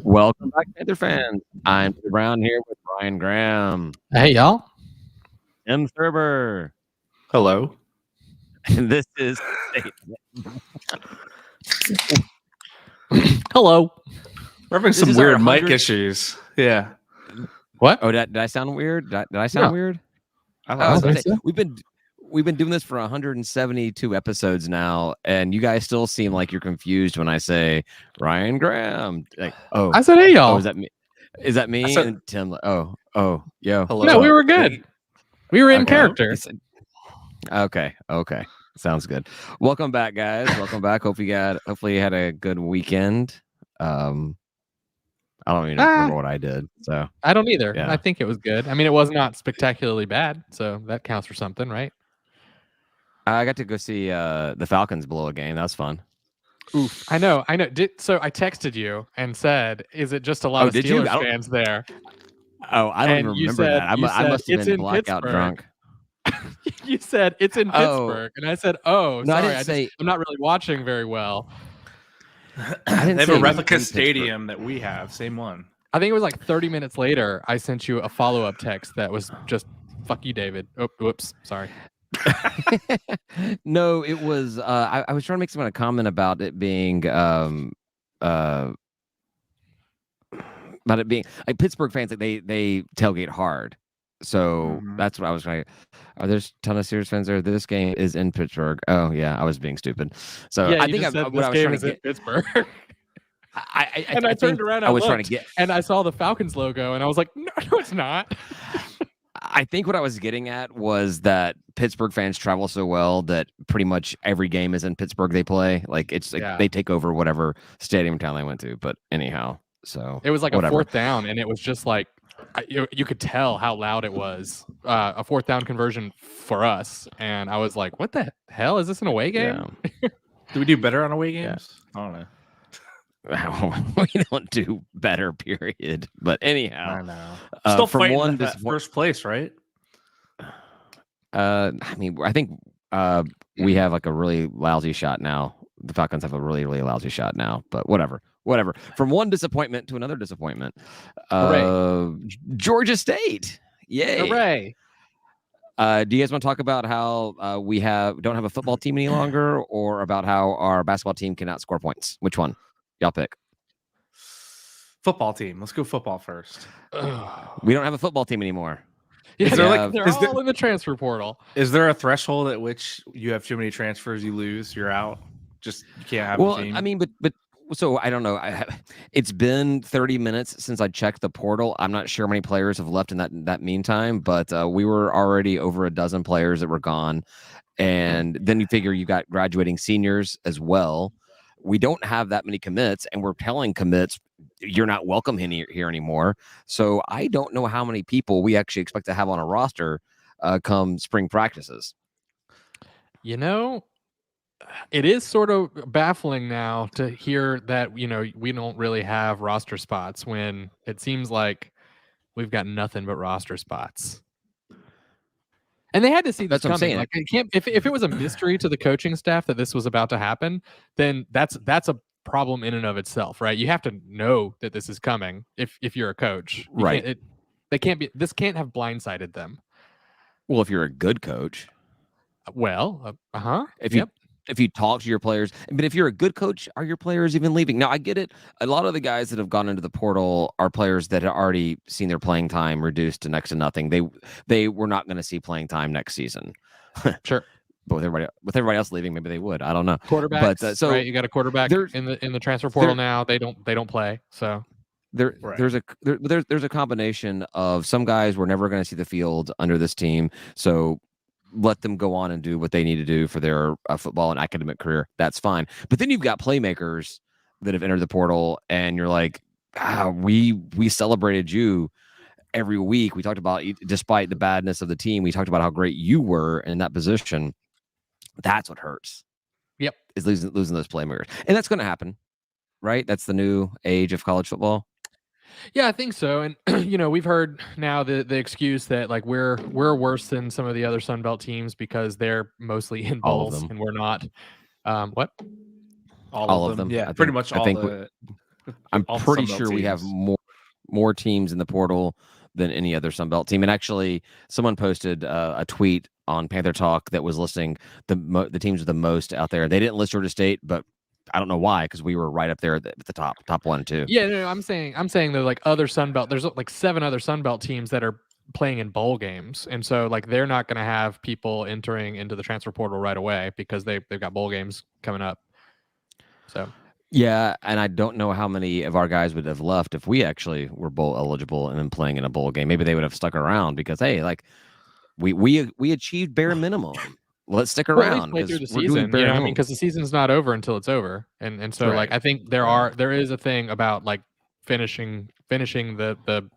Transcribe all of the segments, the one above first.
Welcome back, Panther fans. I'm Peter Brown here with Ryan Graham, Hey, y'all. M. Thurber, Hello. and this is Hello. We're having This some is our weird mic 100 issues. Yeah. What? Oh, did I sound weird? Did I sound No. weird? I Oh, I was like gonna it. say, we've been doing this for 172 episodes now, and you guys still seem like you're confused when I say Ryan Graham. Like, I said, hey, y'all. oh, is that me? Is that me? said- And Tim, like, oh, yo. Hello. No, we were good. We were in Okay. character. Okay. Sounds good. Welcome back, guys. Welcome back. Hopefully you had a good weekend. I don't even remember what I did. So I don't either. Yeah. I think it was good. I mean, it was not spectacularly bad, so that counts for something, right? I got to go see the Falcons blow a game. That was fun. Oof. I know. So I texted you and said, "Is it just a lot of did you? Steelers fans there?" Oh, I don't And even you remember said- that. I you must said, have "It's been in blackout Pittsburgh." drunk. You said it's in Oh. Pittsburgh, and I said, "Oh, No, I sorry. didn't say. I'm not really watching very well." I didn't They have say a it was replica in Pittsburgh. stadium that we have. Same one. I think it was like 30 minutes later. I sent you a follow-up text that was just "fuck you, David." Oh, whoops. Sorry. No, it was. I was trying to make some kind of comment about it being. About it being like Pittsburgh fans, like they tailgate hard. So that's what I was trying. Are there a ton of Steelers fans there? This game is in Pittsburgh. Oh yeah, I was being stupid. So Yeah, I you think just said what I this was game trying is to in get. Pittsburgh. I And I think turned around. I was trying to looked, get. and I saw the Falcons logo, and I was like, "No, it's not." I think what I was getting at was that Pittsburgh fans travel so well that pretty much every game is in Pittsburgh they play. Like it's like Yeah. they take over whatever stadium town they went to. But anyhow, so It was like whatever. a fourth down, and it was just like you could tell how loud it was. A fourth down conversion for us, and I was like, "What the hell is this an away game?" Yeah. Do we do better on away games? I don't know. We don't do better, period. But anyhow, I know. Still from fighting one that first place, right? I mean, I think we have like a really lousy shot now. The Falcons have a really, really lousy shot now. But whatever. From one disappointment to another disappointment. Georgia State. Yay. Hooray! Do you guys want to talk about how we don't have a football team any longer, or about how our basketball team cannot score points? Which one? Y'all pick. Football team. Let's go football first. We don't have a football team anymore. Yeah, Is they're there, like they're is all there- in the transfer portal. Is there a threshold at which you have too many transfers, you lose, you're out? Just you can't have Well, a team. I mean, but so I don't know. It's been 30 minutes since I checked the portal. I'm not sure how many players have left in that meantime, but we were already over a dozen players that were gone. And then you figure you got graduating seniors as well. We don't have that many commits, and we're telling commits you're not welcome here anymore. So I don't know how many people we actually expect to have on a roster come spring practices. You know, it is sort of baffling now to hear that, we don't really have roster spots when it seems like we've got nothing but roster spots. And they had to see this That's what I'm coming. saying. Like, it can't, if it was a mystery to the coaching staff that this was about to happen, then that's a problem in and of itself, right? You have to know that this is coming if you're a coach. Right. This can't have blindsided them. Well, if you're a good coach. Well, If you talk to your players, but if you're a good coach, are your players even leaving? Now, I get it. A lot of the guys that have gone into the portal are players that have already seen their playing time reduced to next to nothing. They were not going to see playing time next season. Sure. But with everybody else leaving, maybe they would. I don't know. Quarterbacks, But so right? You got a quarterback in the transfer portal now. They don't play. So there's a combination of some guys we're never going to see the field under this team. So let them go on and do what they need to do for their football and academic career. That's fine. But then you've got playmakers that have entered the portal, and you're like, we celebrated you every week. We talked about, despite the badness of the team, we talked about how great you were in that position. That's what hurts. Yep. Is losing those playmakers. And that's going to happen, right? That's the new age of college football. Yeah, I think so. And we've heard now the excuse that like we're worse than some of the other Sun Belt teams because they're mostly in All of bowls them. and we're not. What? All of them. Yeah, I pretty think. much I think I'm all the pretty Sun Belt sure we have teams. more teams in the portal than any other Sun Belt team. And actually, someone posted a tweet on Panther Talk that was listing the teams with the most out there. They didn't list Georgia State, but I don't know why, because we were right up there at the top 1 and 2. Yeah, no, I'm saying that like other Sun Belt, there's like 7 other Sun Belt teams that are playing in bowl games, and so like they're not going to have people entering into the transfer portal right away because they've got bowl games coming up. So yeah, and I don't know how many of our guys would have left if we actually were bowl eligible and then playing in a bowl game. Maybe they would have stuck around because hey, like we achieved bare minimum. Let's stick Well, at least around play through because the we're doing season, bare minimum. because the season's not over until it's over, and so like Right. I think there is a thing about like finishing the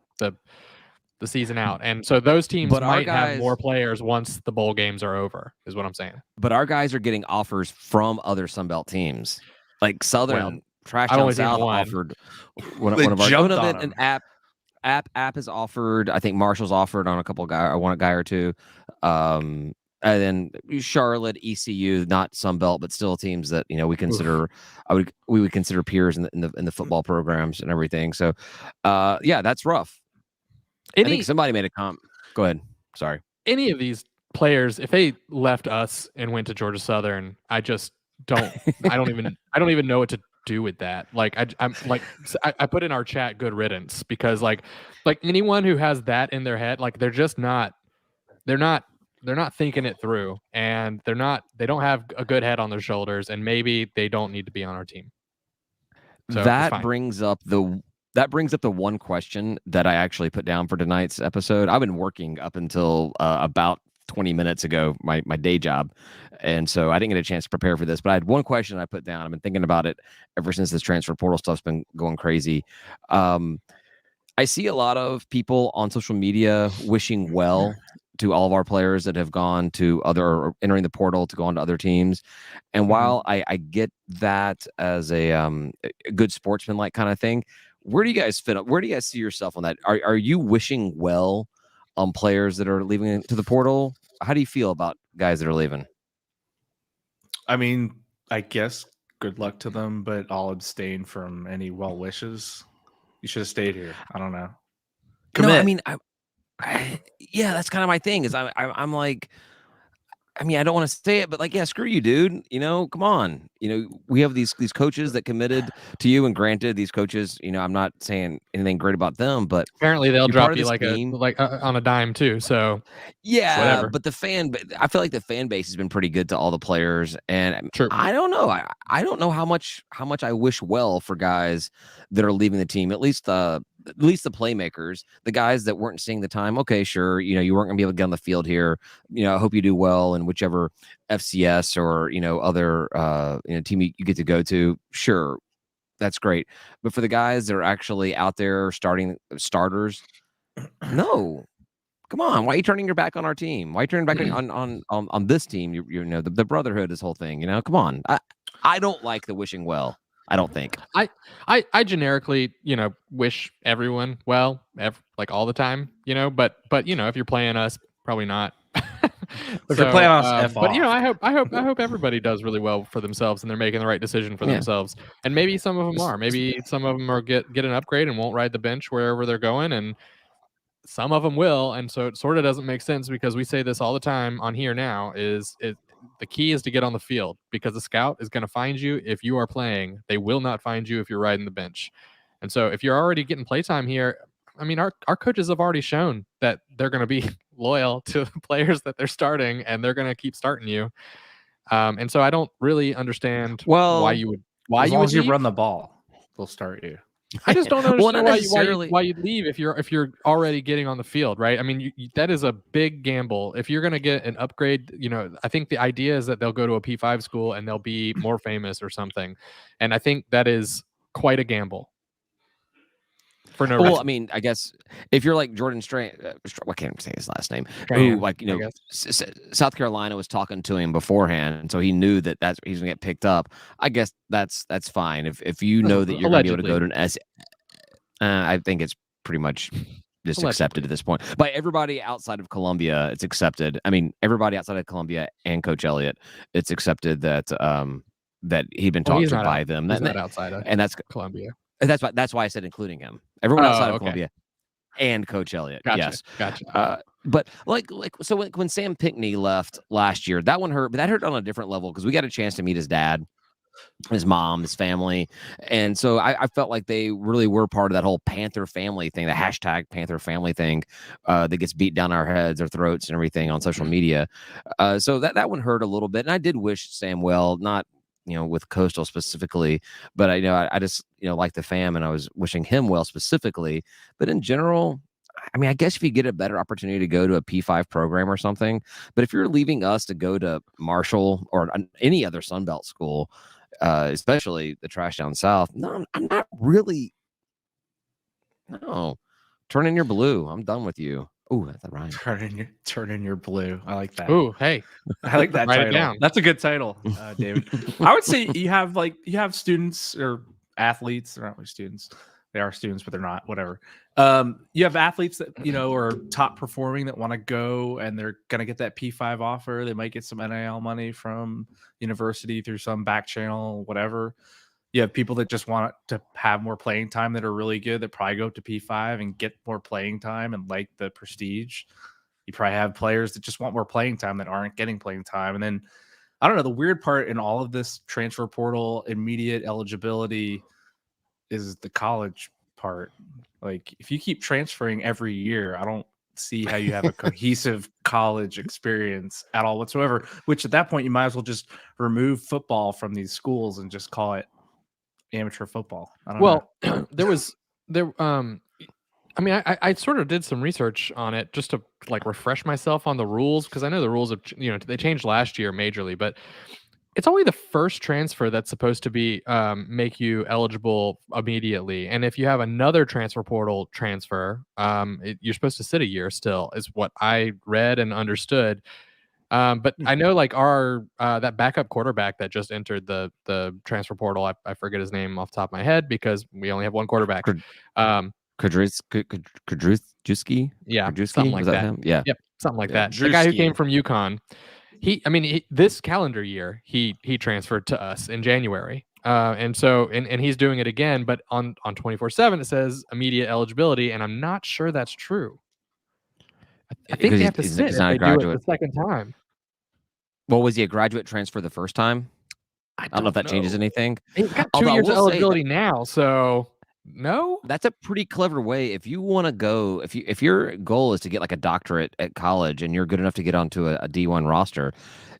season out, and so those teams But our might have guys- more players once the bowl games are over, is what I'm saying. But our guys are getting offers from other Sun Belt teams, like Southern Well, Trash I've Town only seen South one. offered one They of our jumped on an him. app has offered. I think Marshall's offered on a couple guy. I want a guy or two. And then Charlotte, ECU, not Sun Belt, but still teams that we consider. We would consider peers in the football programs and everything. So, yeah, that's rough. I think somebody made a comment. Go ahead. Sorry. Any of these players, if they left us and went to Georgia Southern, I just don't. I don't even know what to do with that. Like I put in our chat good riddance, because like anyone who has that in their head, like they're just not. They're not thinking it through, and they don't have a good head on their shoulders, and maybe they don't need to be on our team. So that brings up the one question that I actually put down for tonight's episode. I've been working up until about 20 minutes ago, my day job, and so I didn't get a chance to prepare for this. But I had one question I put down. I've been thinking about it ever since this transfer portal stuff's been going crazy. I see a lot of people on social media wishing well to all of our players that have gone to or entering the portal to go on to other teams. And while I get that as a good sportsman-like kind of thing, where do you guys fit up? Where do you guys see yourself on that? Are you wishing well on players that are leaving to the portal? How do you feel about guys that are leaving? I mean, I guess good luck to them, but I'll abstain from any well wishes. You should have stayed here. I don't know. No, I mean, yeah, that's kind of my thing. Is I'm like, I mean, I don't want to say it, but like, yeah, screw you, dude. Come on. We have these coaches that committed to you, and granted, these coaches, I'm not saying anything great about them, but apparently they'll drop you like team. On a dime too. So yeah, whatever. But I feel like the fan base has been pretty good to all the players, and True. I don't know. I don't know how much I wish well for guys that are leaving the team. At least the playmakers, the guys that weren't seeing the time. Okay, sure, you weren't gonna be able to get on the field here. I hope you do well in whichever FCS or other team you get to go to. Sure, that's great. But for the guys that are actually out there starters, no. Come on, why are you turning your back on our team? Why are you turning back on this team? The brotherhood, this whole thing. Come on. I don't like the wishing well. I don't think. I generically, wish everyone well, like all the time, but if you're playing us, probably not. If you're playing us, F but off. I hope everybody does really well for themselves, and they're making the right decision for themselves. And maybe some of them are. Maybe some of them are get an upgrade and won't ride the bench wherever they're going, and some of them will. And so it sort of doesn't make sense, because we say this all the time on here now, the key is to get on the field, because the scout is going to find you if you are playing. They will not find you if you're riding the bench. And so if you're already getting playtime here, I mean, our coaches have already shown that they're going to be loyal to the players that they're starting, and they're going to keep starting you. And so I don't really understand why you would run the ball, they'll start you. I just don't understand why you'd leave if you're already getting on the field, right? I mean, that is a big gamble. If you're going to get an upgrade, I think the idea is that they'll go to a P5 school and they'll be more famous or something. And I think that is quite a gamble. For no reason. Well, I mean, I guess if you're like Jordan Strand, I can't say his last name, Strand, who South Carolina was talking to him beforehand, and so he knew that he's gonna get picked up. I guess that's fine. If you know that you're gonna be able to go to an I think it's pretty much just accepted at this point. By everybody outside of Columbia, it's accepted. I mean, everybody outside of Columbia and Coach Elliott, it's accepted that that he'd been talked to by them. He's not outside of Columbia. That's why I said including him. Everyone outside of okay. Columbia and Coach Elliott. Gotcha. Yes. Gotcha. But so when Sam Pinckney left last year, that one hurt, but that hurt on a different level because we got a chance to meet his dad, his mom, his family. And so I felt like they really were part of that whole Panther family thing, the hashtag Panther family thing that gets beat down our heads, our throats and everything on social media. So that one hurt a little bit. And I did wish Sam well, not, with Coastal specifically, but I just, like the fam, and I was wishing him well specifically. But in general, I mean, I guess if you get a better opportunity to go to a P5 program or something, but if you're leaving us to go to Marshall or any other Sunbelt school, especially the trash down south, no, I'm not really. No, turn in your blue. I'm done with you. Oh, that's a rhyme. Turn in your blue. I like that. Oh, hey, I like that Write title. it down. That's a good title, David. I would say you have students or athletes. They're not really students. They are students, but they're not. Whatever. You have athletes that are top performing that want to go, and they're gonna get that P5 offer. They might get some NIL money from university through some back channel, whatever. You have people that just want to have more playing time that are really good that probably go up to P5 and get more playing time and like the prestige. You probably have players that just want more playing time that aren't getting playing time. And then, I don't know, the weird part in all of this transfer portal, immediate eligibility is the college part. Like, if you keep transferring every year, I don't see how you have a cohesive college experience at all whatsoever, which at that point you might as well just remove football from these schools and just call it amateur football. I don't know. I mean, I sort of did some research on it just to like refresh myself on the rules, because I know the rules have, they changed last year majorly, but it's only the first transfer that's supposed to be make you eligible immediately. And if you have another transfer portal transfer, you're supposed to sit a year still, is what I read and understood. But I know like our that backup quarterback that just entered the transfer portal, I forget his name off the top of my head because we only have one quarterback. Kudrowski? Yeah, Kudrowski? something like that. Him? Yeah. Yep, something like that. The guy who came from UConn. This calendar year, he transferred to us in January. And so he's doing it again, but on 24/7 it says immediate eligibility, and I'm not sure that's true. I think they have to sit if they do it the second time. Well, was he a graduate transfer the first time? I don't know if that changes anything. He's got 2 years of eligibility now, so no. That's a pretty clever way. If you want to go, if your goal is to get like a doctorate at college and you're good enough to get onto a D1 roster,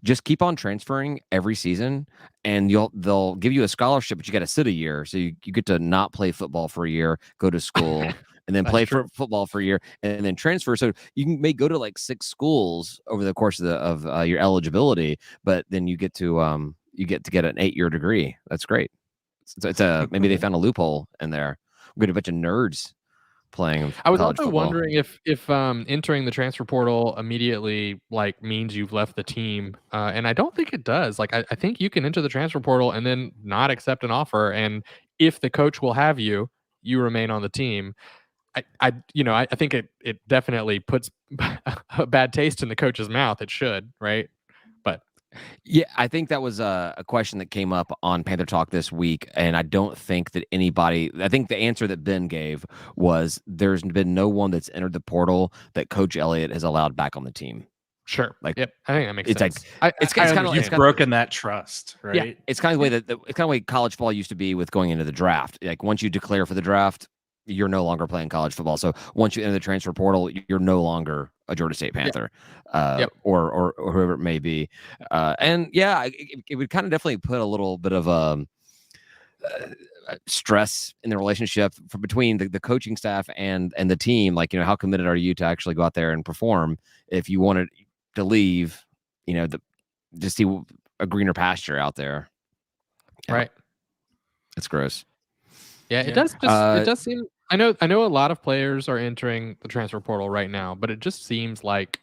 just keep on transferring every season, and they'll give you a scholarship, but you got to sit a year, so you get to not play football for a year, go to school. And then play for football for a year, and then transfer. So you may go to like 6 schools over the course of your eligibility, but then you get to get an 8-year degree. That's great. So it's maybe they found a loophole in there. We got a bunch of nerds playing. I was also wondering if entering the transfer portal immediately like means you've left the team, and I don't think it does. Like I think you can enter the transfer portal and then not accept an offer, and if the coach will have you, you remain on the team. I think it definitely puts a bad taste in the coach's mouth. It should, right? But yeah, I think that was a question that came up on Panther Talk this week, and I don't think that I think the answer that Ben gave was there's been no one that's entered the portal that Coach Elliott has allowed back on the team. Sure. Like, yep. I think that makes sense. It's kind of like you've broken that trust, right? Yeah, it's kind of the way college football used to be with going into the draft. Like once you declare for the draft, you're no longer playing college football. So once you enter the transfer portal, you're no longer a Georgia State Panther, or whoever it may be. And yeah, it would kind of definitely put a little bit of stress in the relationship between the coaching staff and the team. Like, how committed are you to actually go out there and perform if you wanted to leave, just see a greener pasture out there. Right. It's gross. Yeah, it does. It does seem. I know a lot of players are entering the transfer portal right now, but it just seems like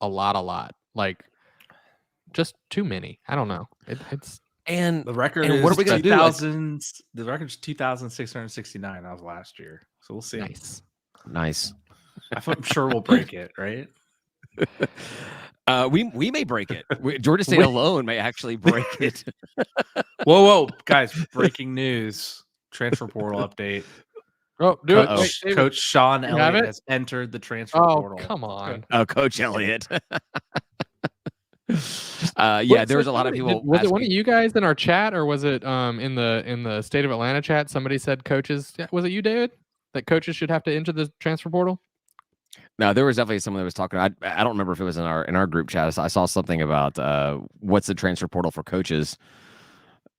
a lot, like just too many. I don't know. And The record And is what are we gonna do, like- 2000. The record's 2,669. That was last year. So we'll see. nice. I'm sure we'll break it, right? We may break it. Georgia State alone may actually break it. Whoa, guys! Breaking news: transfer portal update. Oh, do it. Coach, Wait, David. Coach Sean You have Elliott it? has entered the transfer Oh, portal. come on. Oh, Coach Elliott. What- there was so a lot of somebody- people. Was it one of asking- you guys in our chat, or was it in the State of Atlanta chat? Somebody said coaches. Was it you, David? That coaches should have to enter the transfer portal. No, there was definitely someone that was talking. I don't remember if it was in our group chat. I saw something about what's the transfer portal for coaches.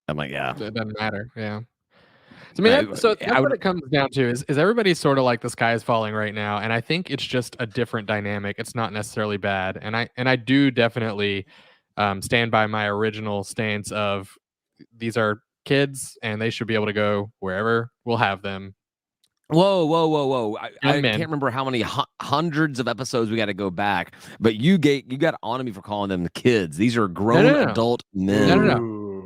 I'm like, yeah. It doesn't matter. Yeah. So, I mean, that's what it comes down to is everybody sort of like the sky is falling right now, and I think it's just a different dynamic. It's not necessarily bad, and I do definitely stand by my original stance of these are kids and they should be able to go wherever we'll have them. Whoa! I Young men. can't remember how many hundreds of episodes we got to go back, but you got on me for calling them the kids. These are grown no. adult men.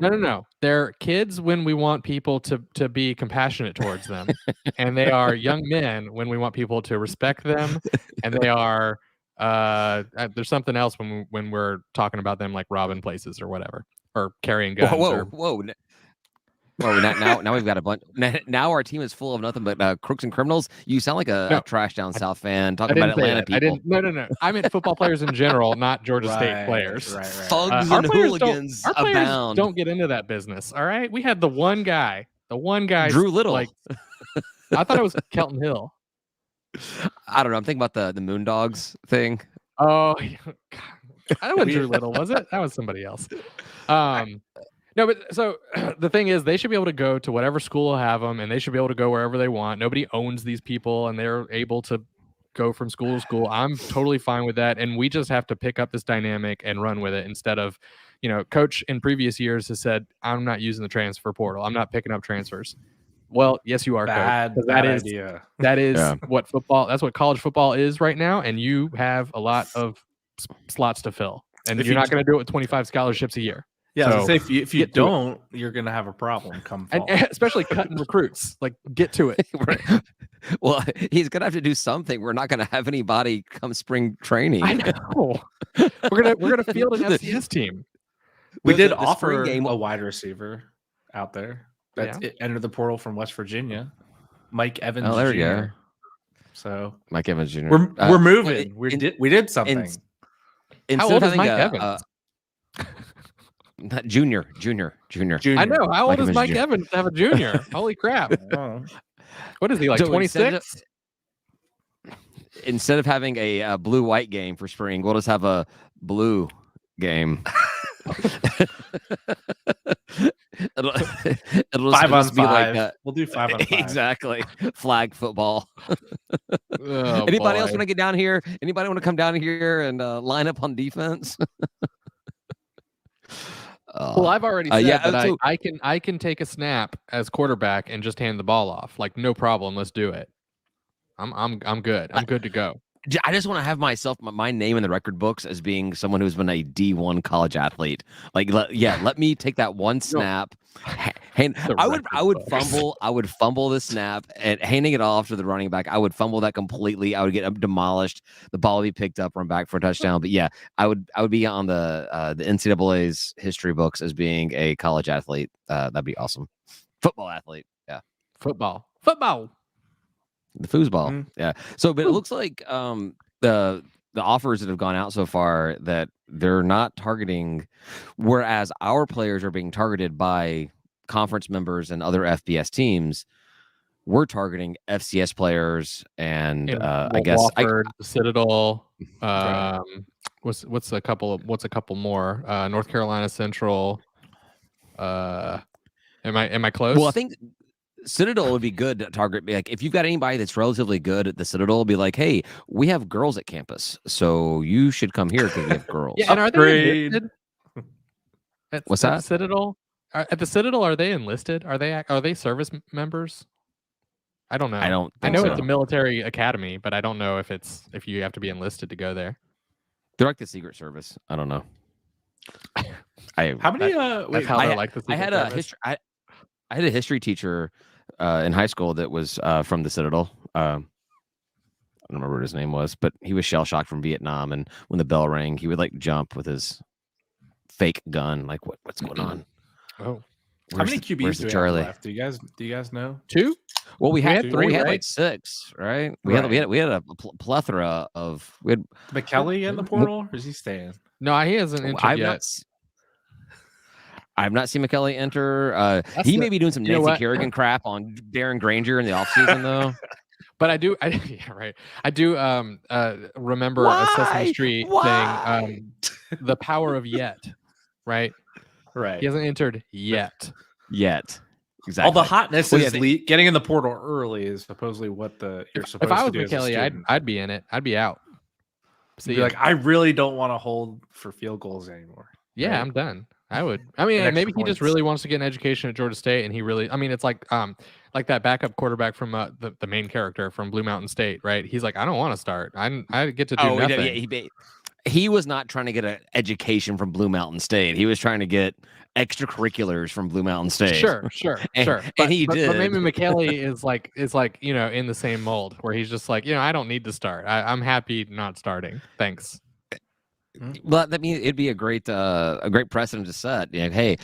No. They're kids when we want people to be compassionate towards them, and they are young men when we want people to respect them, and they are there's something else when we're talking about them like robbing places or whatever or carrying guns. Whoa! Now we've got a bunch. Now our team is full of nothing but crooks and criminals. You sound like a trash down South fan talking about Atlanta people. No. I meant football players in general, not Georgia State players. Right. Thugs Our and players hooligans our players abound. don't get into that business. All right, we had the one guy, Drew Little. Like, I thought it was Kelton Hill. I don't know. I'm thinking about the Moondogs thing. Oh, God. That wasn't Drew Little, was it? That was somebody else. No, but so the thing is, they should be able to go to whatever school will have them, and they should be able to go wherever they want. Nobody owns these people, and they're able to go from school to school. I'm totally fine with that, and we just have to pick up this dynamic and run with it instead of, Coach in previous years has said, "I'm not using the transfer portal. I'm not picking up transfers." Well, yes, you are, Bad Coach. idea. That is what football. That's what college football is right now, and you have a lot of slots to fill, and you're not going to do it with 25 scholarships a year. Yeah, So, so if you don't, you're gonna have a problem come fall. and especially cutting recruits. Like, get to it. Well, he's gonna have to do something. We're not gonna have anybody come spring training. I know. We're gonna field an FCS team. We did the spring offer game- a wide receiver out there that entered the portal from West Virginia, Mike Evans. Oh, there Jr. you go. So Mike Evans Jr. we're moving. We did something. How old is Mike Evans? Not junior. I know. How old is Mike Evans to have a junior? Holy crap! Oh. What is he, like, So 26? Instead of having a blue-white game for spring, we'll just have a blue game. it'll Five on just be five. like We'll do 5 on 5. exactly flag football. Oh, Anybody else boy. want to get down here? Anybody want to come down here and line up on defense? Well, I've already said that so- I can take a snap as quarterback and just hand the ball off. Like, no problem. Let's do it. I'm good. I'm good to go. I just want to have my name in the record books as being someone who's been a D1 college athlete. Like, let me take that one snap. I would fumble the snap and handing it off to the running back. I would fumble that completely. I would get demolished. The ball would be picked up, run back for a touchdown. But yeah, I would be on the NCAA's history books as being a college athlete. That'd be awesome. Football athlete. Yeah. Football. The foosball. Mhm. Yeah. So, but it looks like the offers that have gone out so far that they're not targeting, whereas our players are being targeted by conference members and other FBS teams. We're targeting FCS players and I guess Wofford, Citadel. What's a couple more? North Carolina Central. Am I close? Well, I think Citadel would be good to target. Like, if you've got anybody that's relatively good at the Citadel, be like, hey, we have girls at campus, so you should come here because we have girls. Yeah, and are they Upgrade. enlisted? What's at that? The Citadel? At the Citadel, are they enlisted? Are they service members? I don't know. I don't. I think know so. it's a military academy, but I don't know if you have to be enlisted to go there. They're like the Secret Service. I don't know. How many? That's Wait, how I they ha- like the I secret had a service. history. I had a history teacher in high school that was from the Citadel. I don't remember what his name was, but he was shell shocked from Vietnam, and when the bell rang, he would like jump with his fake gun. Like, what's going on? Oh, how many QBs where's do the we Charlie? have left? Do you guys know? 2? Well, we had three, we had right? like 6, right? Right. We had a plethora of. We had. McKelly in the portal, or is he staying? No, he hasn't entered I've yet. not. I've not seen McKelly enter. That's He the- may be doing some you know Nancy what? Kerrigan crap on Darren Granger in the offseason, though. But I do, yeah, right. I do remember a Sesame Street thing, the power of yet, right? Right. He hasn't entered yet. Yet. Exactly. All the hotness Well, yeah, is getting in the portal early is supposedly what you're supposed If I to was do. as a McKelly, student. I'd be in it. I'd be out. Be like, I really don't want to hold for field goals anymore. Yeah, right? I'm done. I would. I mean, And maybe extra he just points. really wants to get an education at Georgia State, and he really. I mean, it's like that backup quarterback from the main character from Blue Mountain State, right? He's like, I don't want to start. I get to do nothing. Yeah, he was not trying to get an education from Blue Mountain State. He was trying to get extracurriculars from Blue Mountain State. Sure. And But, he did. But maybe McKelly is like in the same mold where he's just like, I don't need to start. I'm happy not starting. Thanks. Well, that means it'd be a great precedent to set. Hey,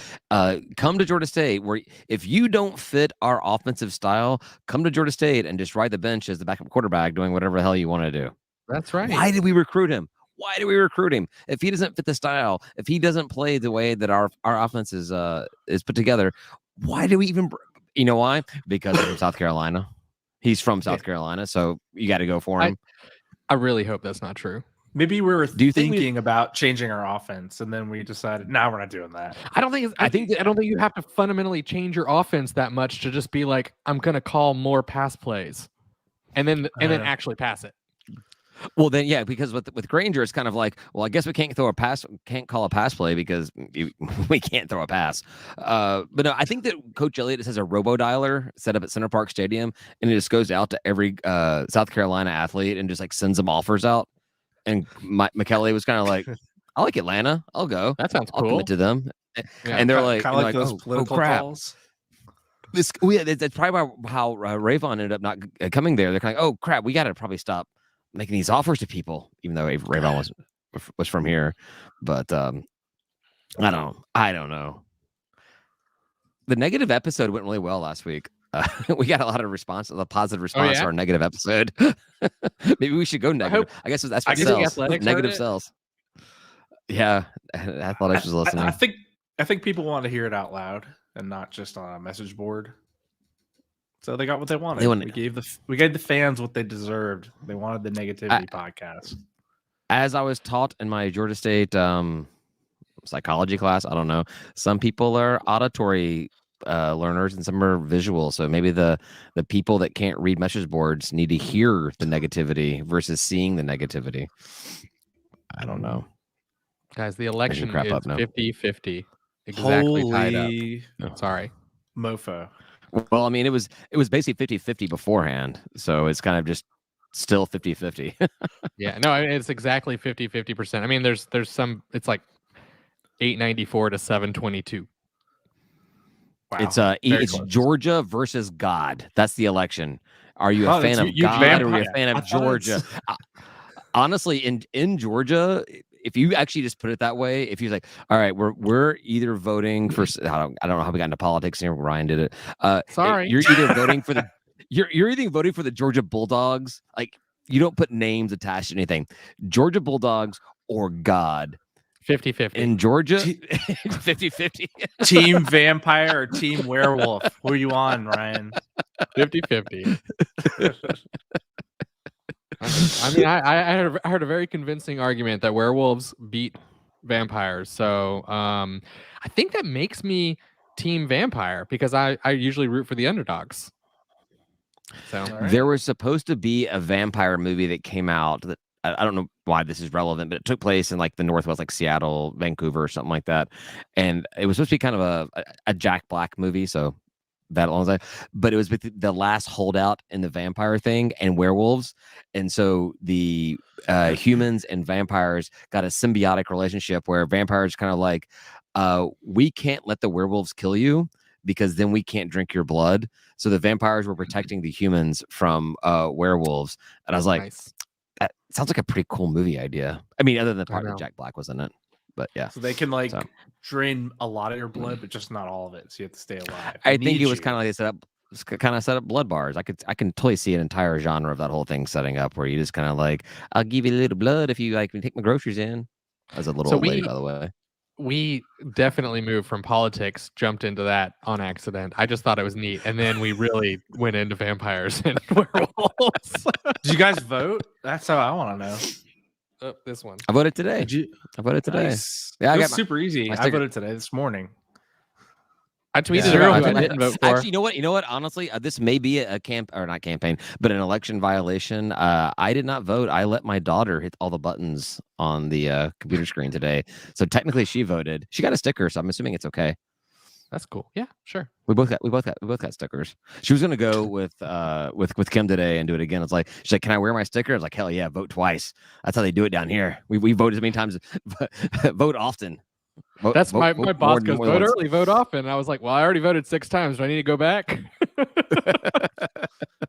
come to Georgia State, where if you don't fit our offensive style, come to Georgia State and just ride the bench as the backup quarterback, doing whatever the hell you want to do. That's right. Why did we recruit him? Why do we recruit him? If he doesn't fit the style, if he doesn't play the way that our offense is put together, why do we even? You know why? Because he's from South Carolina. He's from South Carolina, so you got to go for him. I really hope that's not true. Maybe we were Do you think thinking about changing our offense, and then we decided, no, we're not doing that. I don't think. I don't think you have to fundamentally change your offense that much to just be like, I'm gonna call more pass plays, and then actually pass it. Well, then, yeah, because with Granger, it's kind of like, well, I guess we can't call a pass play because we can't throw a pass. But no, I think that Coach Elliott has a robo dialer set up at Center Park Stadium, and it just goes out to every South Carolina athlete and just like sends them offers out. And McKelly was kind of like, I like Atlanta. I'll go. That sounds I'll cool. commit to them. Yeah. And they're like, kind of like those political crap. calls. That's probably how Rayvon ended up not coming there. They're kind of like, oh crap, we got to probably stop making these offers to people, even though Rayvon was from here. But I don't know. The negative episode went really well last week. We got a lot of positive response to our negative episode. Maybe we should go negative. I guess that's what sells. Negative sells. Yeah, Athletics was listening. I think people want to hear it out loud and not just on a message board. So they got what they wanted. We gave the fans what they deserved. They wanted the negativity podcast. As I was taught in my Georgia State psychology class, I don't know. Some people are auditory learners and some are visual. So maybe the people that can't read message boards need to hear the negativity versus seeing the negativity. I don't know. Guys, the election is 50-50. Exactly Holy tied up. Sorry. Mofo. Well, I mean, it was basically 50-50 beforehand. So it's kind of just still 50-50. Yeah, no, it's exactly 50%. I mean, there's some, it's like 894 to 722. Wow. It's close. Georgia versus God. That's the election. Are you a fan of God or are you a fan of Georgia? Honestly, in Georgia, if you actually just put it that way, if you're like, all right, we're either voting for, I don't know how we got into politics here. Ryan did it. Sorry, you're either voting for the you're either voting for the Georgia Bulldogs. Like you don't put names attached to anything. Georgia Bulldogs or God. 50-50 in Georgia. 50-50. Team vampire or team werewolf? Who are you on, Ryan? 50-50. I mean, I heard a very convincing argument that werewolves beat vampires. So I think that makes me team vampire because I usually root for the underdogs. So There was supposed to be a vampire movie that came out that I don't know why this is relevant, but it took place in like the Northwest, like Seattle, Vancouver, or something like that. And it was supposed to be kind of a Jack Black movie. So that along that, but it was with the last holdout in the vampire thing and werewolves. And so the humans and vampires got a symbiotic relationship where vampires kind of like we can't let the werewolves kill you because then we can't drink your blood. So the vampires were protecting the humans from werewolves. And I was like, Nice. that sounds like a pretty cool movie idea. I mean, other than the part know. that Jack Black was in it. But yeah. So they can like So- drain a lot of your blood, but just not all of it. So you have to stay alive. I think it was kind of like they set up blood bars. I can totally see an entire genre of that whole thing setting up where you just kind of like, I'll give you a little blood if you like take my groceries in. As a little So old lady, by the way. We definitely moved from politics, jumped into that on accident. I just thought it was neat, and then we really went into vampires and werewolves. Did you guys vote? That's how I want to know. Oh, this one. I voted today. Did you? I voted today. Nice. Yeah, I it got was my- super easy. my I sticker. voted today this morning. I tweeted Yeah. out who I I- didn't vote for. Actually, you know what? Honestly, this may be a not campaign, but an election violation. I did not vote. I let my daughter hit all the buttons on the computer screen today. So technically, she voted. She got a sticker, so I'm assuming it's okay. That's cool. Yeah, sure. We both got stickers. She was gonna go with Kim today and do it again. It's like she's like, "Can I wear my sticker?" I was like, "Hell yeah, vote twice." That's how they do it down here. We vote as many times, vote often. That's my boss goes, more than vote once." early, vote often. And I was like, well, I already voted 6 times. Do I need to go back?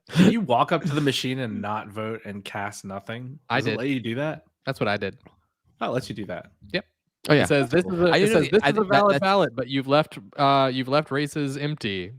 Can you walk up to the machine and not vote and cast nothing? I Does it did. let you do that? That's what I did. Oh, it lets you do that. Oh yeah, It says this is a, I it didn't know says this I- is a that- valid that's- ballot, but you've left races empty.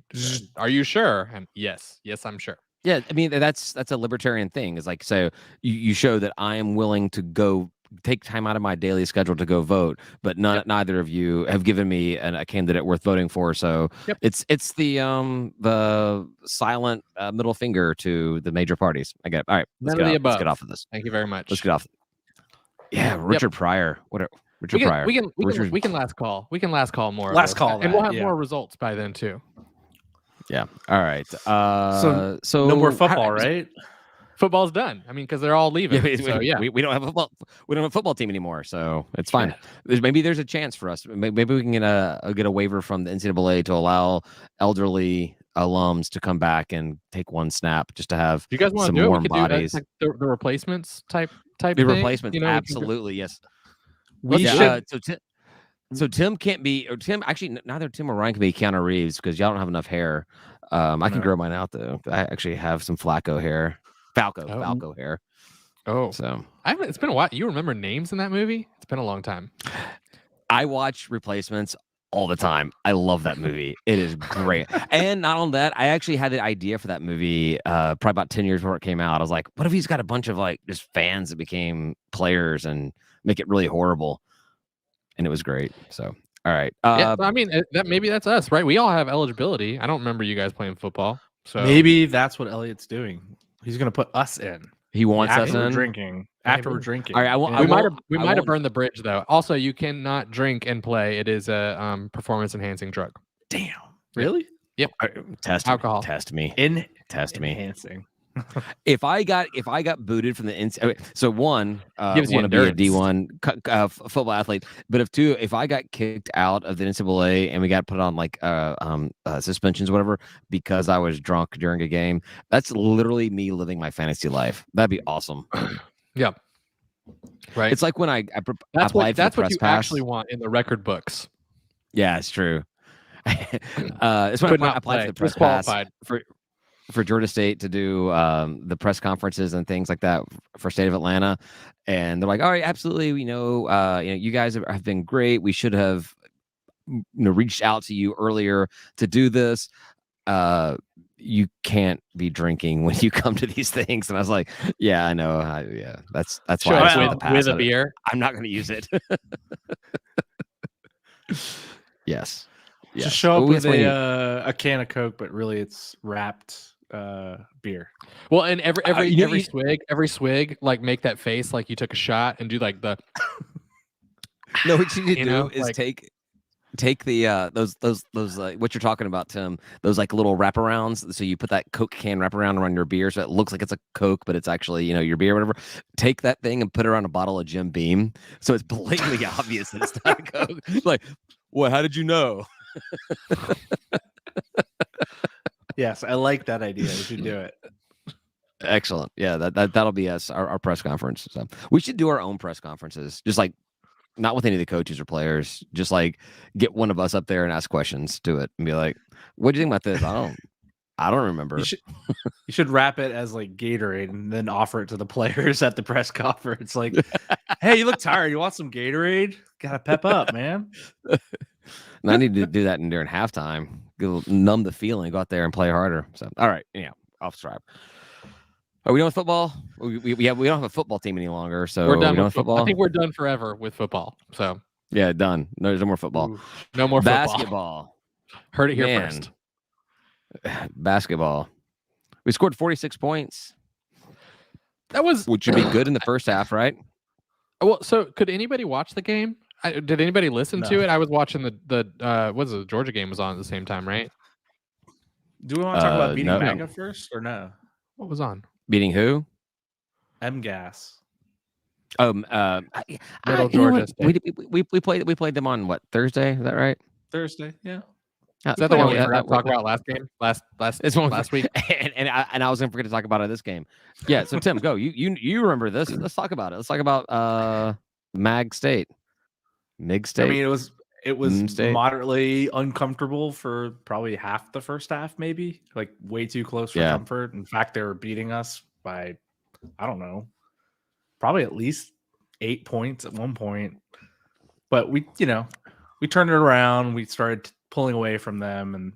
Are you sure? And yes, I'm sure. yeah. I mean, that's a libertarian thing. It's like, so you show that I am willing to go take time out of my daily schedule to go vote, but neither of you have given me a candidate worth voting for. So Yep. it's the silent middle finger to the major parties. I get it. All right, None of the let's get above. off of this. Thank you very much. Let's get off. Yeah, Richard Pryor. Richard Pryor. We can Richard- last call. We can last call more. of Last this. call and we'll that, have yeah. more results by then too. Yeah. All right. So No more football, right? Football's done. I mean, because they're all leaving. So, yeah. we don't have a football. We don't have a football team anymore, so it's fine. Maybe there's a chance for us. Maybe we can get a waiver from the NCAA to allow elderly alums to come back and take one snap, just to have If you guys want some to do it, we warm could bodies. do the replacements type The thing. replacements, You know, we can absolutely, yes. We Yeah, should. so Tim can't be, or Tim actually neither Tim or Ryan can be Keanu Reeves because y'all don't have enough hair. I can No. grow mine out though. I actually have some Falco hair. Falco hair. Oh, So it's been a while. You remember names in that movie? It's been a long time. I watch Replacements all the time. I love that movie. It is great. And not only that, I actually had the idea for that movie probably about 10 years before it came out. I was like, what if he's got a bunch of like just fans that became players and make it really horrible? And it was great. So, all right. Yeah, I mean, maybe that's us, right? We all have eligibility. I don't remember you guys playing football. So Maybe that's what Elliot's doing. He's gonna put us in He wants us after we're in. drinking. After we're Maybe. drinking. All right. we I might have won't- we I might have won't- burned the bridge though. Also, you cannot drink and play. It is a performance enhancing drug. Damn. Really? Test Alcohol. Test me. Test me. Enhancing. If I got booted from the so one Gives you want to be a endurance. D1 football athlete, but if I got kicked out of the NCAA and we got put on like suspensions or whatever because I was drunk during a game, that's literally me living my fantasy life. That'd be awesome. Yeah. Right. It's like when I that's applied what for the press you pass. actually want in the record books. Yeah, it's true. It's when Could I not applied play. for the press pass Disqualified. for Georgia State to do the press conferences and things like that for State of Atlanta, and they're like, "All right, absolutely, you guys have been great. We should have reached out to you earlier to do this. You can't be drinking when you come to these things." And I was like, "Yeah, I know. That's Show why I up just want to pass with a on it. beer. I'm not going to use it." Yes. Just show up Well, with that's when you- a can of Coke, but really it's wrapped beer. Well, and every you know, you- every swig, like make that face like you took a shot and do like the No, what you need to You do know, is like- take the those what you're talking about, Tim. Those like little wraparounds. So you put that Coke can wraparound around your beer, so it looks like it's a Coke, but it's actually your beer, or whatever. Take that thing and put it on a bottle of Jim Beam, so it's blatantly obvious that it's not a Coke. Like, what? How did you know? Yes, I like that idea. We should do it. Excellent. Yeah, that'll be us, our press conference. So we should do our own press conferences, just like Not with any of the coaches or players. Just like get one of us up there and ask questions to it and be like, "What do you think about this?" I don't remember. You should wrap it as like Gatorade and then offer it to the players at the press conference. Like, hey, you look tired. You want some Gatorade? Gotta pep up, man. And I need to do that during halftime. Numb the feeling. Go out there and play harder. So, all right, off stripe. Are we done with football? We don't have a football team any longer, so we're done with football. I think we're done forever with football. So yeah, done. No, there's no more football. Ooh. no more football. Basketball. Heard it here Man. first. Basketball. We scored 46 points, That was which would be good in the first half, right? well. So could anybody watch the game? Did anybody listen to No. it? I was watching the what's the Georgia game was on at the same time, right? Do we want to talk about beating no. MAGA first or no? What was on? Beating who? MGAS. Middle you know Georgia what? State. We played them on what, Thursday? Is that right? Thursday, yeah. Is that the one we Yeah, forgot to talk about last game? Last Last week? and I was gonna forget to talk about it this game. Yeah. So Tim, go. You remember this? Let's talk about it. Let's talk about Mag State. Mig State. I mean, it was State. moderately uncomfortable for probably half the first half, maybe like way too close for comfort. In fact, they were beating us by, I don't know, probably at least 8 points at one point. But we turned it around. We started pulling away from them, and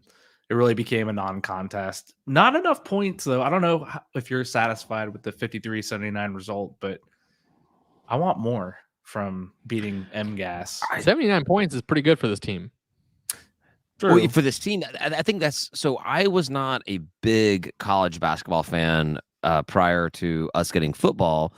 it really became a non-contest. Not enough points, though. I don't know if you're satisfied with the 53-79 result, but I want more from beating MGAS. 79 points is pretty good for this team. Well, for this team, I think that's so. I was not a big college basketball fan prior to us getting football,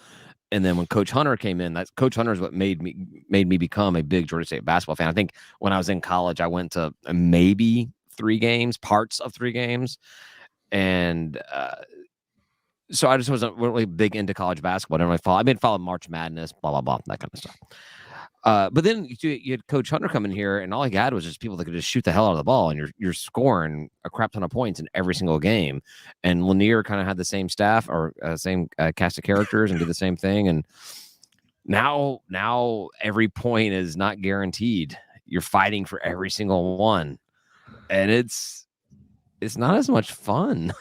and then when Coach Hunter came in, Coach Hunter is what made me become a big Georgia State basketball fan. I think when I was in college, I went to maybe 3 games, parts of 3 games, and so I just wasn't really big into college basketball. I didn't really follow March Madness, blah blah blah, that kind of stuff. But then you had Coach Hunter come in here, and all he had was just people that could just shoot the hell out of the ball, and you're scoring a crap ton of points in every single game. And Lanier kind of had the same staff or same cast of characters and did the same thing. And now every point is not guaranteed. You're fighting for every single one, and it's not as much fun.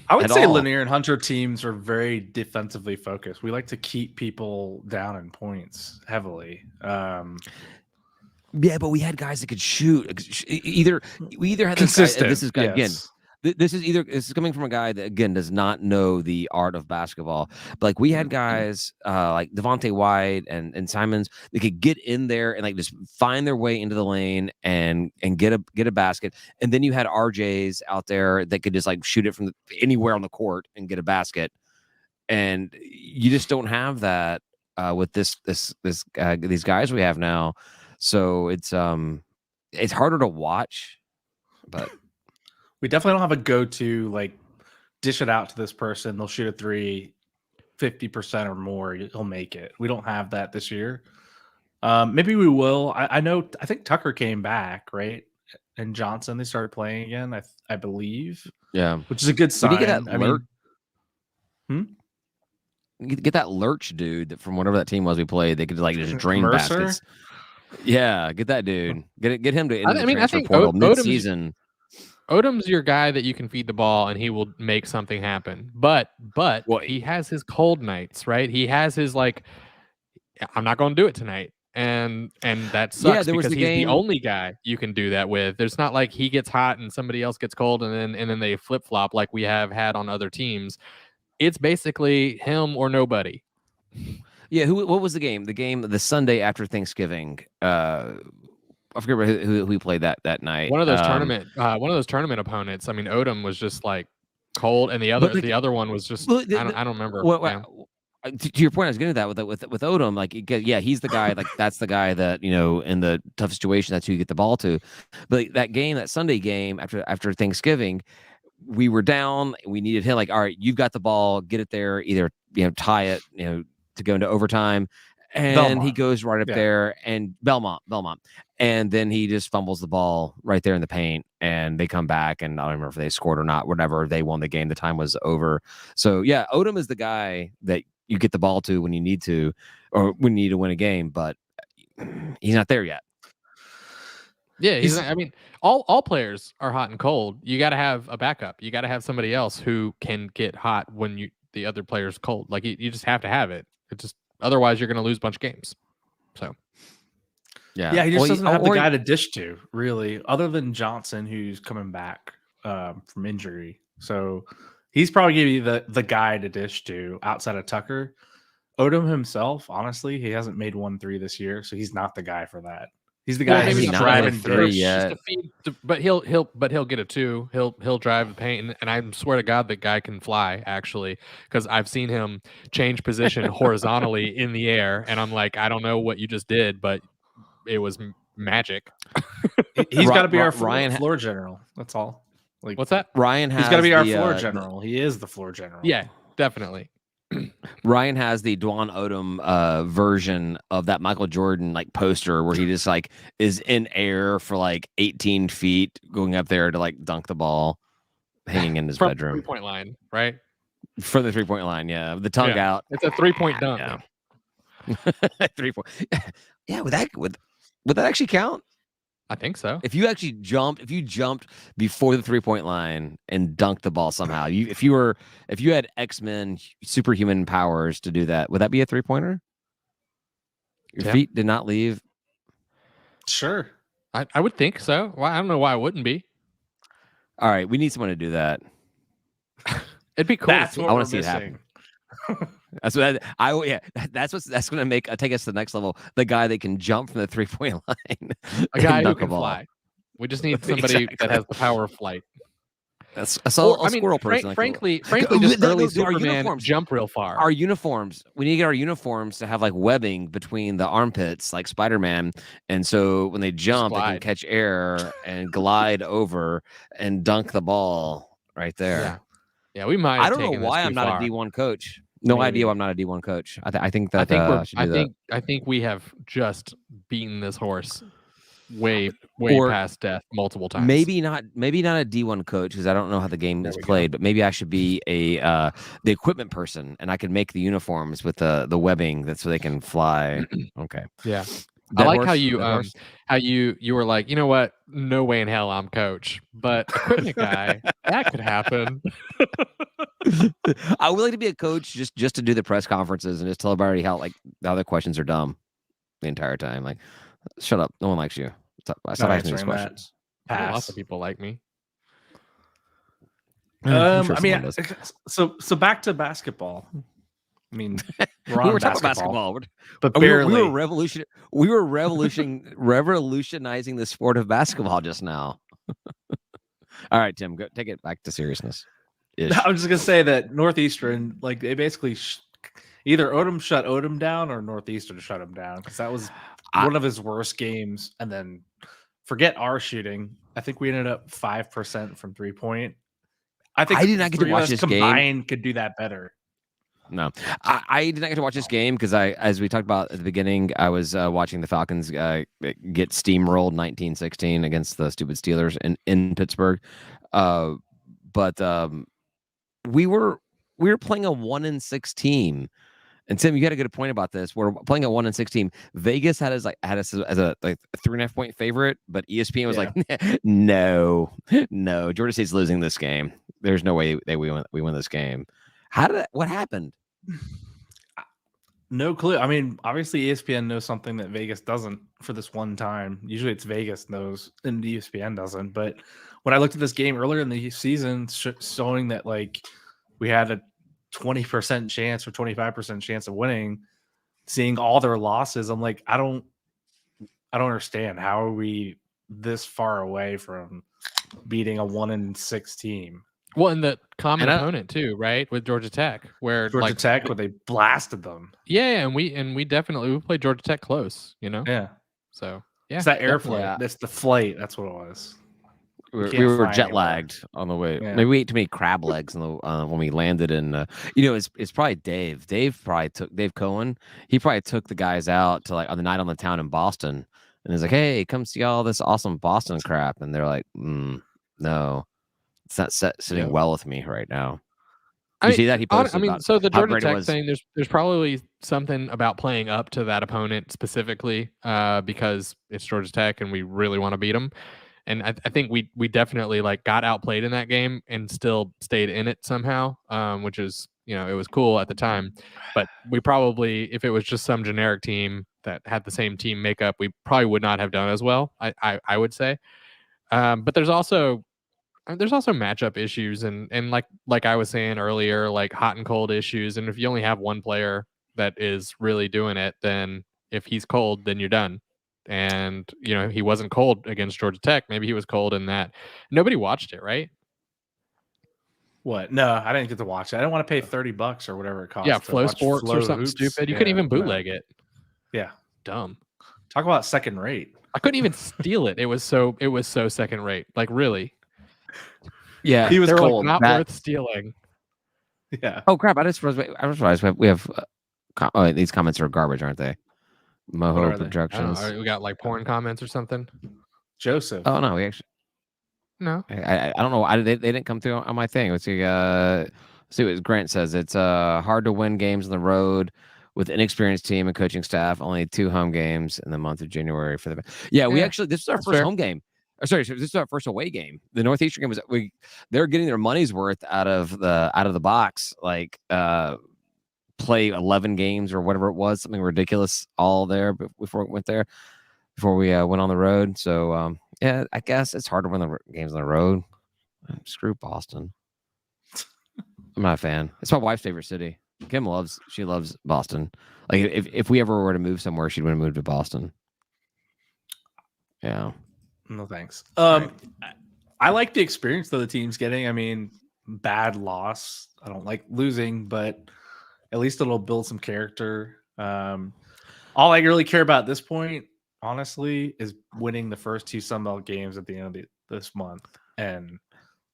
I would say all. Lanier and Hunter teams are very defensively focused. We like to keep people down in points heavily. Yeah, but we had guys that could shoot. We either had Consistent. This is yes. again. This is coming from a guy that again does not know the art of basketball. But like we had guys like Devontae White and Simons, they could get in there and like just find their way into the lane and get a basket. And then you had RJs out there that could just like shoot it from anywhere on the court and get a basket. And you just don't have that with these guys we have now. So it's harder to watch, but. We definitely don't have a go-to, like, dish it out to this person. They'll shoot a 3, 50% or more. He'll make it. We don't have that this year. Maybe we will. I think Tucker came back, right? And Johnson, they started playing again, I believe. Yeah. Which is a good sign. Did you get that get that Lurch dude that from whatever that team was we played, they could like just drain Mercer? baskets. Yeah, get that dude. Get him to I think portal mid-season. Odom's your guy that you can feed the ball and he will make something happen. But he has his cold nights, right? He has his like, I'm not going to do it tonight, and that sucks because he's the only guy you can do that with. There's not like he gets hot and somebody else gets cold and then they flip flop like we have had on other teams. It's basically him or nobody. Yeah, what was the game? The Sunday after Thanksgiving. I forget who we played that night. One of those tournament opponents. I mean, Odom was just like cold, and the other one was just I don't remember. To your point, I was getting to that with Odom. Like, yeah, he's the guy. Like, that's the guy that in the tough situation, that's who you get the ball to. But that Sunday game after Thanksgiving, we were down. We needed him. Like, all right, you've got the ball. Get it there. Either tie it. To go into overtime. And Belmont. He goes right up there and Belmont. And then he just fumbles the ball right there in the paint and they come back and I don't remember if they scored or not, whatever. They won the game. The time was over. So yeah, Odom is the guy that you get the ball to when you need to, or we need to win a game, but he's not there yet. Yeah, I mean, all players are hot and cold. You got to have a backup. You got to have somebody else who can get hot when the other player's cold. Like you just have to have it. It just otherwise you're going to lose a bunch of games. So yeah, he just doesn't have the guy to dish to, really, other than Johnson, who's coming back from injury. So he's probably going to be the guy to dish to outside of Tucker. Odom himself, honestly, he hasn't made 1-3 this year, so he's not the guy for that. He's the guy who's driving 3 yet. But he'll get a 2. He'll drive the paint, and I swear to God that guy can fly, actually, because I've seen him change position horizontally in the air, and I'm like, I don't know what you just did, but it was magic. He's got to be our floor general. That's all. Like, what's that? Ryan has. He's got to be our floor general. He is the floor general. Yeah, definitely. Ryan has the Dwan Odom version of that Michael Jordan like poster where he just like is in air for like 18 feet going up there to like dunk the ball, hanging in his bedroom. 3-point line, right? For the 3-point line, yeah. The tongue out. It's a 3-point dunk. Yeah. 3-point. Yeah, would that actually count? I think so. If you jumped before the 3-point line and dunked the ball somehow, if you had X-Men superhuman powers to do that, would that be a 3-pointer? Your feet did not leave. Sure. I would think so. Well, I don't know why it wouldn't be. All right, we need someone to do that. It'd be cool. That's what I want to see it happen. That's what that's going to take us to the next level. The guy that can jump from the 3-point line, a guy who can fly. We just need somebody that has the power of flight. That's a squirrel person. Frankly, just early Superman jump real far. Our uniforms. We need to get our uniforms to have like webbing between the armpits, like Spider-Man, and so when they jump, they can catch air and glide over and dunk the ball right there. Yeah, we might. I don't know why I'm not a D1 coach. No idea why I'm not a D1 coach. I think that I think we have just beaten this horse way past death multiple times. Maybe not a D1 coach because I don't know how the game is played, but maybe I should be the equipment person and I could make the uniforms with the webbing so they can fly. Okay. Yeah. I like how you were like, you know what? No way in hell I'm coach, but equipment guy, that could happen. I would like to be a coach just to do the press conferences and just tell everybody how the questions are dumb the entire time. Like, shut up, no one likes you. Stop asking these questions. Lots of people like me. So back to basketball. I mean, we were talking about basketball, but barely. We were revolutionizing the sport of basketball just now. All right, Tim, go take it back to seriousness. I was just gonna say that Northeastern, like they basically either Odom shut Odom down or Northeastern shut him down because that was one of his worst games. And then forget our shooting. I think we ended up 5% from 3-point. I think I did not get to watch this game. Could do that better. No, I did not get to watch this game because as we talked about at the beginning, I was watching the Falcons get steamrolled 19-16 against the stupid Steelers in Pittsburgh. But we were playing a 1-6 team, and Tim, you had a good point about this. We're playing a 1-6 team. Vegas had us as a 3.5 point favorite, but ESPN was like, no, Georgia State's losing this game. There's no way we win this game. What happened? No clue. I mean, obviously ESPN knows something that Vegas doesn't for this one time. Usually it's Vegas knows and ESPN doesn't. But when I looked at this game earlier in the season, showing that like we had a 20% chance or 25% chance of winning, seeing all their losses, I'm like, I don't understand. How are we this far away from beating a 1-6 team? Well, and the common opponent too, right? With Georgia Tech, where where they blasted them. Yeah, and we definitely played Georgia Tech close, you know. Yeah. So yeah, it's that air flight. Yeah. That's the flight. That's what it was. We were jet lagged on the way. Yeah. Maybe we ate too many crab legs when we landed in. It's probably Dave. Dave Cohen. He probably took the guys out to like on the night on the town in Boston, and he's like, "Hey, come see all this awesome Boston crap." And they're like, "No." It's not sitting well with me right now. You see that he posted about so the how Georgia great it Tech was. thing, there's probably something about playing up to that opponent specifically, because it's Georgia Tech and we really want to beat them. And I think we definitely like got outplayed in that game and still stayed in it somehow, which is, it was cool at the time. But we probably, if it was just some generic team that had the same team makeup, we probably would not have done as well. I would say. But there's also matchup issues and like I was saying earlier, like hot and cold issues. And if you only have one player that is really doing it, then if he's cold, then you're done. And he wasn't cold against Georgia Tech. Maybe he was cold in that. Nobody watched it, right? What? No, I didn't get to watch it. I didn't want to pay $30 or whatever it costs. Yeah, to Flow watch Sports Flow or something Hoops. stupid. You Yeah, couldn't even no. bootleg it. Yeah, Dumb. talk about second rate. I couldn't even steal it. It was so second rate. Like really. Yeah, He was They're cold. like not worth stealing. Yeah. Oh crap! I just realized we have these comments are garbage, aren't they? What Moho are they? I don't Productions. know, we got like porn comments or something. Joseph. Oh no, we actually. No. I don't know why they didn't come through on my thing. Let's see. See what Grant says. It's hard to win games on the road with inexperienced team and coaching staff. Only 2 home games in the month of January for the. Yeah, we Yeah, actually this is our that's first fair. home game. Sorry, this is our first away game. The Northeastern game was they're getting their money's worth out of the box. Like play 11 games or whatever it was, something ridiculous all there before we went there. Before we went on the road. So yeah, I guess it's hard to win the games on the road. Screw Boston. I'm not a fan. It's my wife's favorite city. Kim loves Boston. Like if we ever were to move somewhere, she'd want to move to Boston. Yeah. No thanks. Right. I like the experience that the team's getting. I mean, bad loss. I don't like losing, but at least it'll build some character. All I really care about at this point, honestly, is winning the first 2 Sun Belt games at the end of this month and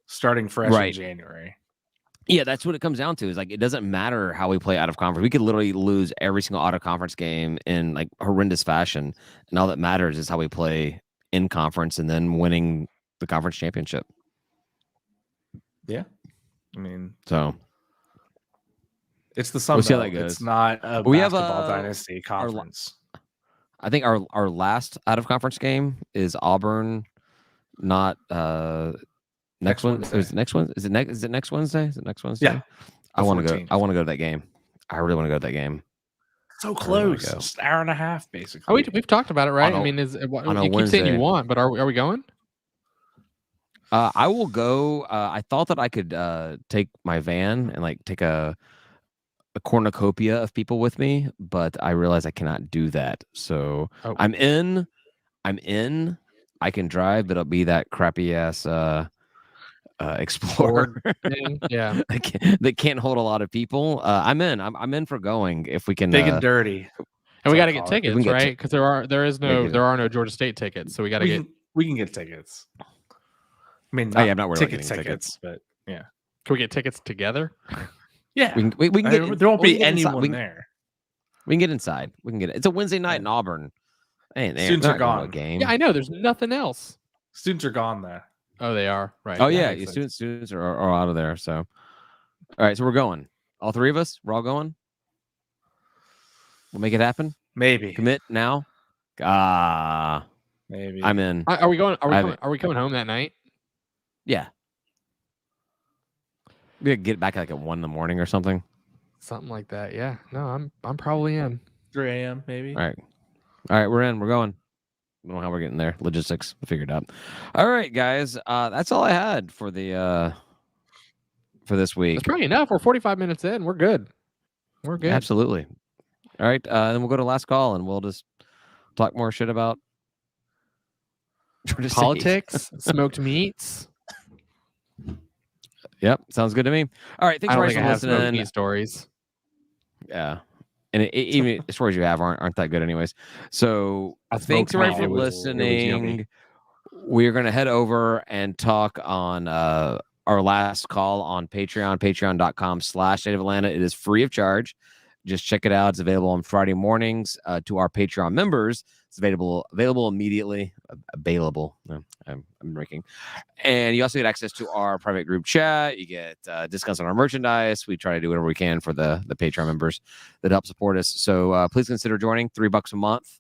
starting fresh in January. Yeah, that's what it comes down to. Is like it doesn't matter how we play out of conference. We could literally lose every single out of conference game in like horrendous fashion, and all that matters is how we play in conference and then winning the conference championship. Yeah, I mean, so it's the Sun we'll see how Belt. that goes. It's not a We have basketball dynasty conference. I think our last out of conference game is Auburn, not next Wednesday. Is it next Wednesday? Is it next Wednesday? Is it next Wednesday? Yeah. I want to go. I want to go to that game. I really want to go to that game. So really wanna close. go. Just an hour and a half, basically. We've talked about it, right? On a- I mean, on a you keep saying Wednesday. you want, but are we going? I will go. I thought that I could take my van and like take a cornucopia of people with me, but I realize I cannot do that. So Oh. I'm in. I can drive, but it'll be that crappy ass Explorer Thing? Yeah. that can't hold a lot of people. I'm in. I'm in for going if we can. Big and dirty. And we got to I'll get call it. tickets, We can get right? Because there are no Georgia State tickets, so we got to get. We can get tickets. I mean, I'm not worried about tickets, getting tickets. but yeah, Can we get tickets together? yeah. We can get. There won't we be can get inside. anyone there. We can get inside. We can get it. It's a Wednesday night in Auburn. Hey, Students are gone. Game. Yeah, I know. There's nothing else. Students are gone there. Oh, they are right. Oh That yeah, makes students are out of there. So, all right, so we're going. All 3 of us. We're all going. We'll make it happen. Maybe. Commit now. Maybe. I'm in. Are we going? I haven't- Are we coming home that night? Yeah. We could get back like at 1 in the morning or something. Something like that. Yeah. No, I'm probably in. 3 a.m. maybe. All right, we're in. We're going. I don't know how we're getting there. Logistics, we'll figure it out. All right, guys. That's all I had for the for this week. It's probably enough. We're 45 minutes in. We're good. We're good. Absolutely. All right, then we'll go to last call and we'll just talk more shit about Georgia State. Politics, smoked meats. Yep, sounds good to me. All right, thanks I for don't think I have smoked listening. meat stories. Yeah, and even the stories you have aren't that good, anyways. So That's thanks smoked everybody meat. for It was listening. yummy. We're gonna head over and talk on our last call on Patreon, patreon.com/State of Atlanta. It is free of charge. Just check it out. It's available on Friday mornings. To our Patreon members, it's available immediately. Available. No, I'm drinking. And you also get access to our private group chat. You get discounts on our merchandise. We try to do whatever we can for the Patreon members that help support us. So please consider joining. $3 a month.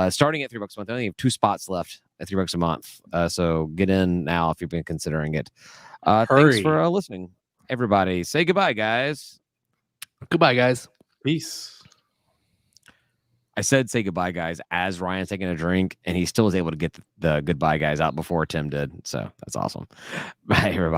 Starting at $3 a month. I only have 2 spots left at $3 a month. So get in now if you've been considering it. Thanks Hurry. for listening, everybody. Say goodbye, guys. Goodbye, guys. Peace. I said say goodbye, guys, as Ryan's taking a drink, and he still was able to get the goodbye, guys, out before Tim did. So that's awesome. Bye, everybody.